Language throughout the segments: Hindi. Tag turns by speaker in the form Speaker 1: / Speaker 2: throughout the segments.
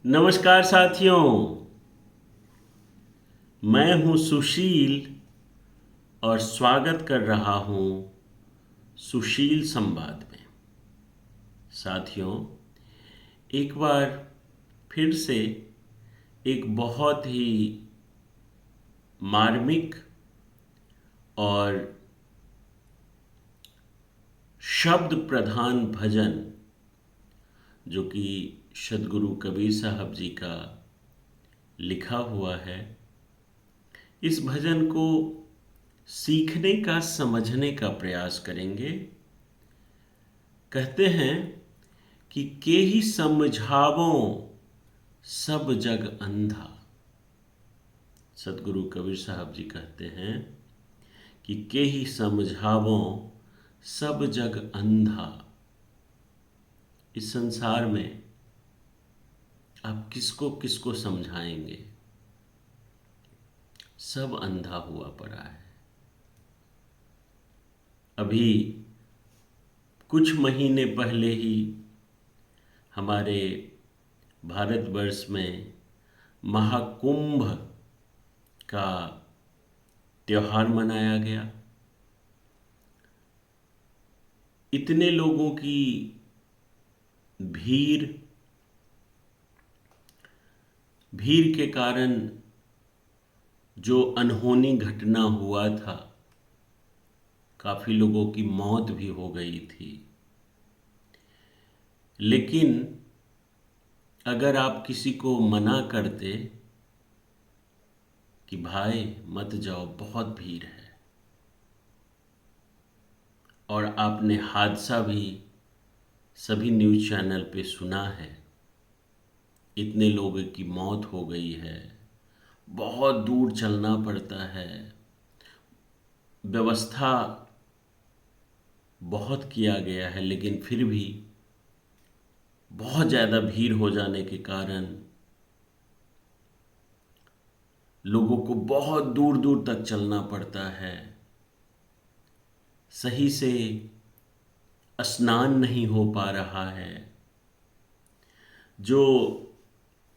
Speaker 1: नमस्कार साथियों। मैं हूं सुशील और स्वागत कर रहा हूं सुशील संवाद में। साथियों, एक बार फिर से एक बहुत ही मार्मिक और शब्द प्रधान भजन जो कि सदगुरु कबीर साहब जी का लिखा हुआ है, इस भजन को सीखने का, समझने का प्रयास करेंगे। कहते हैं कि केहि समझावों सब जग अंधा। सदगुरु कबीर साहब जी कहते हैं कि केहि समझावों सब जग अंधा। इस संसार में आप किसको किसको समझाएंगे? सब अंधा हुआ पड़ा है। अभी कुछ महीने पहले ही हमारे भारतवर्ष में महाकुंभ का त्योहार मनाया गया। इतने लोगों की भीड़ भीड़ के कारण जो अनहोनी घटना हुआ था, काफी लोगों की मौत भी हो गई थी। लेकिन अगर आप किसी को मना करते कि भाई मत जाओ, बहुत भीड़ है, और आपने हादसा भी सभी न्यूज़ चैनल पे सुना है, इतने लोगों की मौत हो गई है, बहुत दूर चलना पड़ता है, व्यवस्था बहुत किया गया है, लेकिन फिर भी बहुत ज़्यादा भीड़ हो जाने के कारण लोगों को बहुत दूर दूर तक चलना पड़ता है। सही से स्नान नहीं हो पा रहा है। जो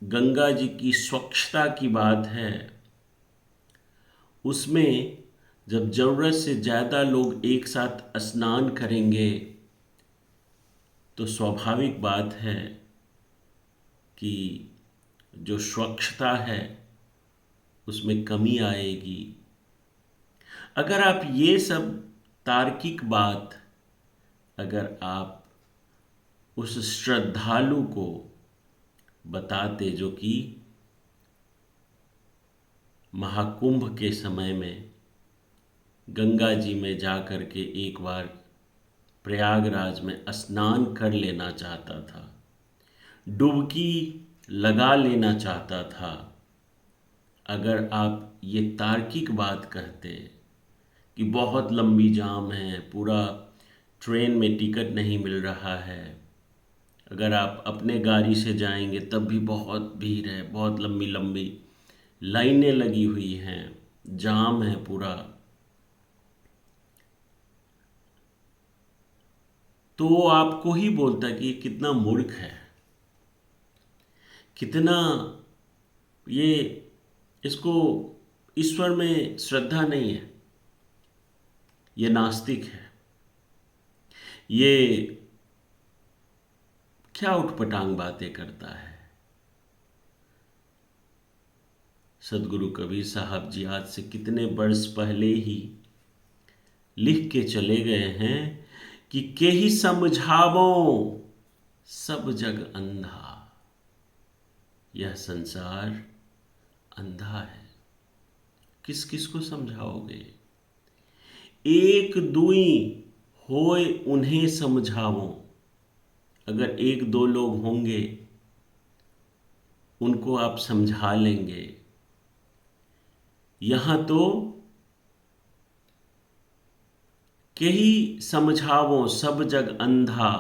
Speaker 1: गंगा जी की स्वच्छता की बात है, उसमें जब ज़रूरत से ज़्यादा लोग एक साथ स्नान करेंगे तो स्वाभाविक बात है कि जो स्वच्छता है उसमें कमी आएगी। अगर आप ये सब तार्किक बात अगर आप उस श्रद्धालु को बताते जो कि महाकुंभ के समय में गंगा जी में जा कर के एक बार प्रयागराज में स्नान कर लेना चाहता था, डुबकी लगा लेना चाहता था, अगर आप ये तार्किक बात कहते कि बहुत लंबी जाम है, पूरा ट्रेन में टिकट नहीं मिल रहा है, अगर आप अपने गाड़ी से जाएंगे तब भी बहुत भीड़ है, बहुत लंबी लंबी लाइनें लगी हुई हैं, जाम है पूरा, तो वो आपको ही बोलता कि ये कितना मूर्ख है, कितना ये, इसको ईश्वर में श्रद्धा नहीं है, ये नास्तिक है, ये क्या उठपटांग बातें करता है। सदगुरु कबीर साहब जी आज से कितने वर्ष पहले ही लिख के चले गए हैं कि केहि समझावो सब जग अंधा। यह संसार अंधा है, किस किस को समझाओगे? एक दुई होय उन्हें समझावो। अगर एक दो लोग होंगे उनको आप समझा लेंगे। यहां तो केहि समझावो सब जग अंधा,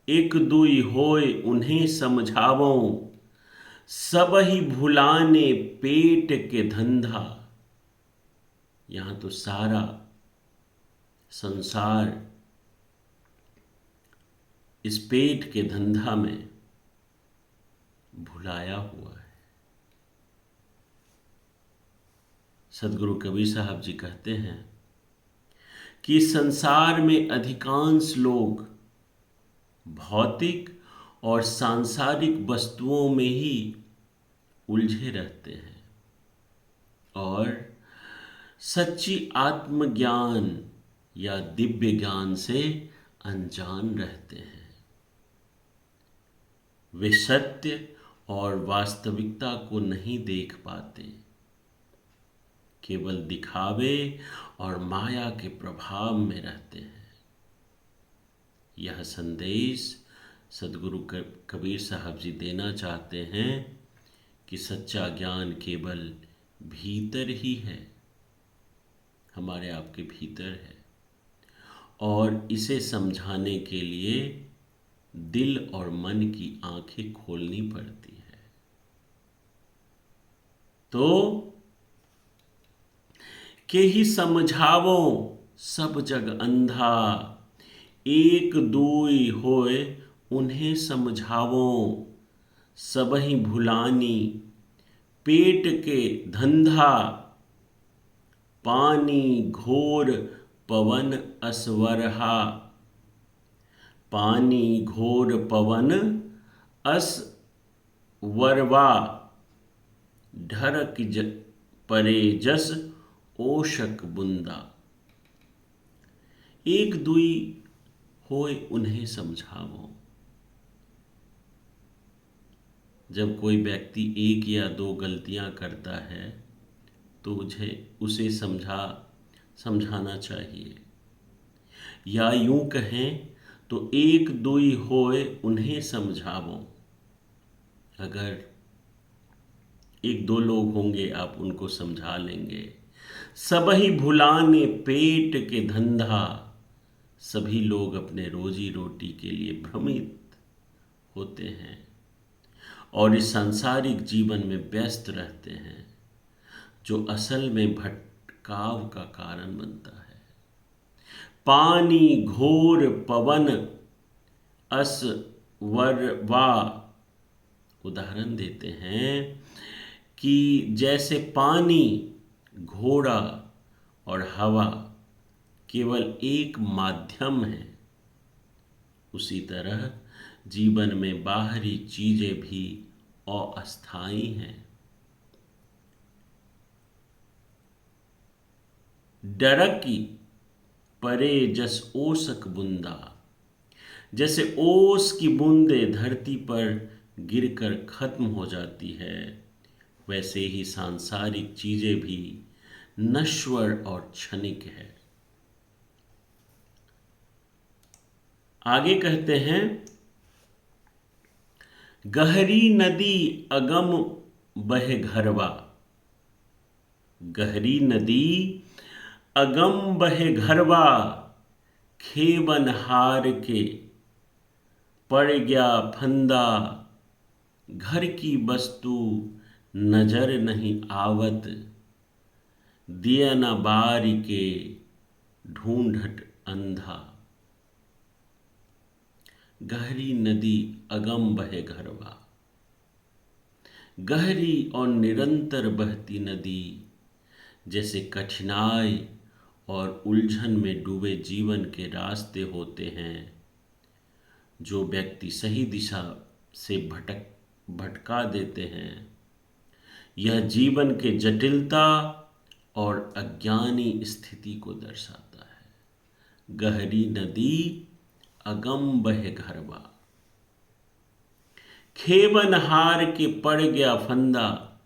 Speaker 1: एक दुई होय उन्हें समझावो, सब ही भुलाने पेट के धंधा। यहां तो सारा संसार इस पेट के धंधा में भुलाया हुआ है। सदगुरु कबीर साहब जी कहते हैं कि संसार में अधिकांश लोग भौतिक और सांसारिक वस्तुओं में ही उलझे रहते हैं और सच्ची आत्मज्ञान या दिव्य ज्ञान से अनजान रहते हैं। वे सत्य और वास्तविकता को नहीं देख पाते, केवल दिखावे और माया के प्रभाव में रहते हैं। यह संदेश सदगुरु कबीर साहब जी देना चाहते हैं कि सच्चा ज्ञान केवल भीतर ही है, हमारे आपके भीतर है, और इसे समझाने के लिए दिल और मन की आंखें खोलनी पड़ती है। तो के ही समझावो सब जग अंधा, एक दुई होए उन्हें समझावो, सबहि भुलानी पेट के धंधा, पानी घोर पवन असवरहा, पानी घोर पवन असवरवा, ढरक परे जस ओशक बुंदा, एक दुई होए उन्हें समझावो। जब कोई व्यक्ति एक या दो गलतियां करता है तो उसे समझाना चाहिए, या यूं कहें तो एक दुई होए उन्हें समझावो। अगर एक दो लोग होंगे आप उनको समझा लेंगे। सबहि भुलाने पेट के धंधा, सभी लोग अपने रोजी रोटी के लिए भ्रमित होते हैं और इस सांसारिक जीवन में व्यस्त रहते हैं, जो असल में भटकाव का कारण बनता है। पानी घोर पवन असवरवा, उदाहरण देते हैं कि जैसे पानी, घोड़ा और हवा केवल एक माध्यम है, उसी तरह जीवन में बाहरी चीजें भी अस्थायी हैं। डरकी परे जस ओसक बूंदा, जैसे ओस की बूंदे धरती पर गिरकर खत्म हो जाती है, वैसे ही सांसारिक चीजें भी नश्वर और क्षणिक है। आगे कहते हैं, गहरी नदी अगम बहे घरवा, गहरी नदी अगम बहे घरवा, खेबन हार के पड़ गया फंदा, घर की वस्तु नजर नहीं आवत, दिया न बारी के ढूंढट अंधा। गहरी नदी अगम बहे घरवा, गहरी और निरंतर बहती नदी जैसे कठिनाई और उलझन में डूबे जीवन के रास्ते होते हैं, जो व्यक्ति सही दिशा से भटका देते हैं। यह जीवन के जटिलता और अज्ञानी स्थिति को दर्शाता है। गहरी नदी अगम बहे घरवा, खेवनहार के पड़ गया फंदा,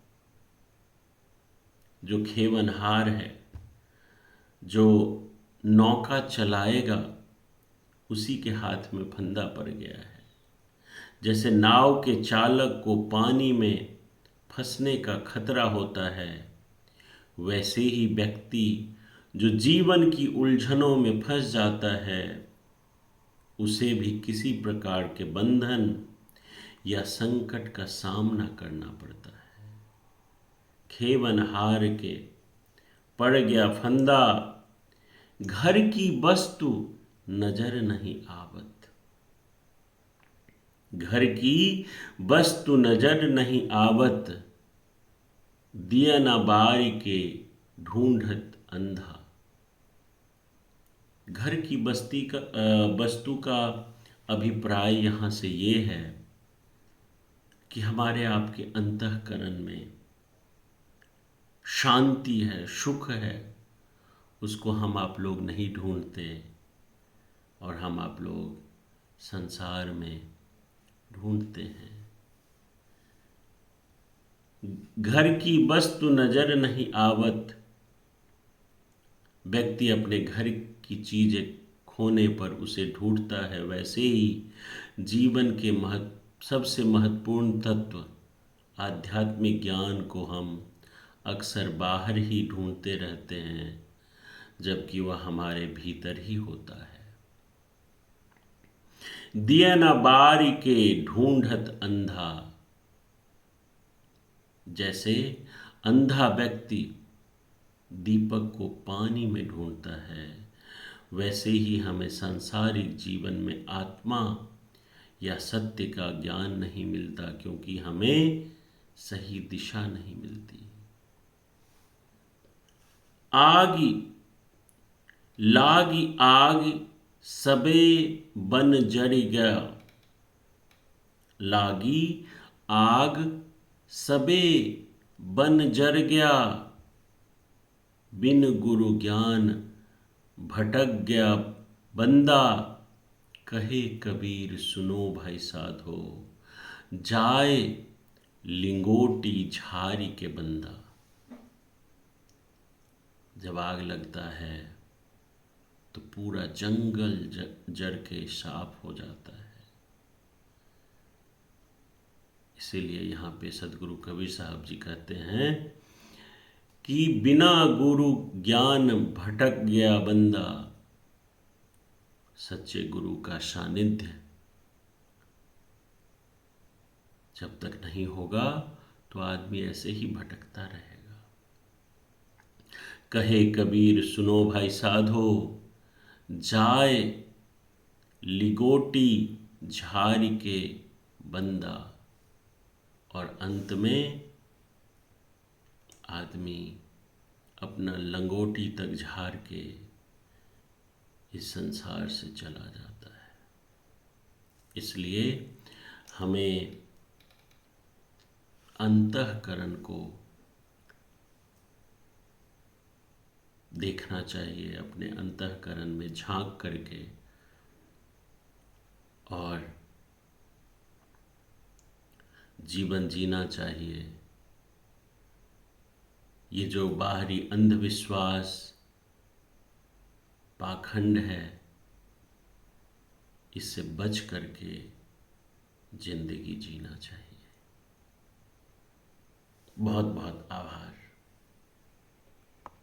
Speaker 1: जो खेवनहार है, जो नौका चलाएगा, उसी के हाथ में फंदा पड़ गया है। जैसे नाव के चालक को पानी में फंसने का खतरा होता है, वैसे ही व्यक्ति जो जीवन की उलझनों में फंस जाता है, उसे भी किसी प्रकार के बंधन या संकट का सामना करना पड़ता है। खेवनहार के पड़ गया फंदा, घर की वस्तु नजर नहीं आवत। घर की वस्तु नजर नहीं आवत, दिया ना बारी के ढूंढत अंधा। घर की वस्तु का अभिप्राय यहाँ से ये है कि हमारे आपके अंतःकरण में शांति है, सुख है, उसको हम आप लोग नहीं ढूंढते और हम आप लोग संसार में ढूंढते हैं। घर की वस्तु नजर नहीं आवत, व्यक्ति अपने घर की चीजें खोने पर उसे ढूंढता है, वैसे ही जीवन के सबसे महत्वपूर्ण तत्व आध्यात्मिक ज्ञान को हम अक्सर बाहर ही ढूंढते रहते हैं, जबकि वह हमारे भीतर ही होता है। दिया न बारी के ढूंढत अंधा, जैसे अंधा व्यक्ति दीपक को पानी में ढूंढता है, वैसे ही हमें सांसारिक जीवन में आत्मा या सत्य का ज्ञान नहीं मिलता, क्योंकि हमें सही दिशा नहीं मिलती। आगी लागी आग सबे बन जड़ गया, लागी आग सबे बन जर गया, बिन गुरु ज्ञान भटक गया बंदा, कहे कबीर सुनो भाई साधो, जाए लिंगोटी झारी के बंदा। जब आग लगता है तो पूरा जंगल जड़ के साफ हो जाता है। इसीलिए यहाँ पे सदगुरु कबीर साहब जी कहते हैं कि बिना गुरु ज्ञान भटक गया बंदा। सच्चे गुरु का सानिध्य जब तक नहीं होगा तो आदमी ऐसे ही भटकता रहेगा। कहे कबीर सुनो भाई साधो, जाए लिगोटी झारी के बंदा। और अंत में आदमी अपना लंगोटी तक झाड़ के इस संसार से चला जाता है। इसलिए हमें अंतःकरण को देखना चाहिए, अपने अंतःकरण में झांक करके, और जीवन जीना चाहिए। ये जो बाहरी अंधविश्वास पाखंड है, इससे बच करके जिंदगी जीना चाहिए। बहुत बहुत आभार।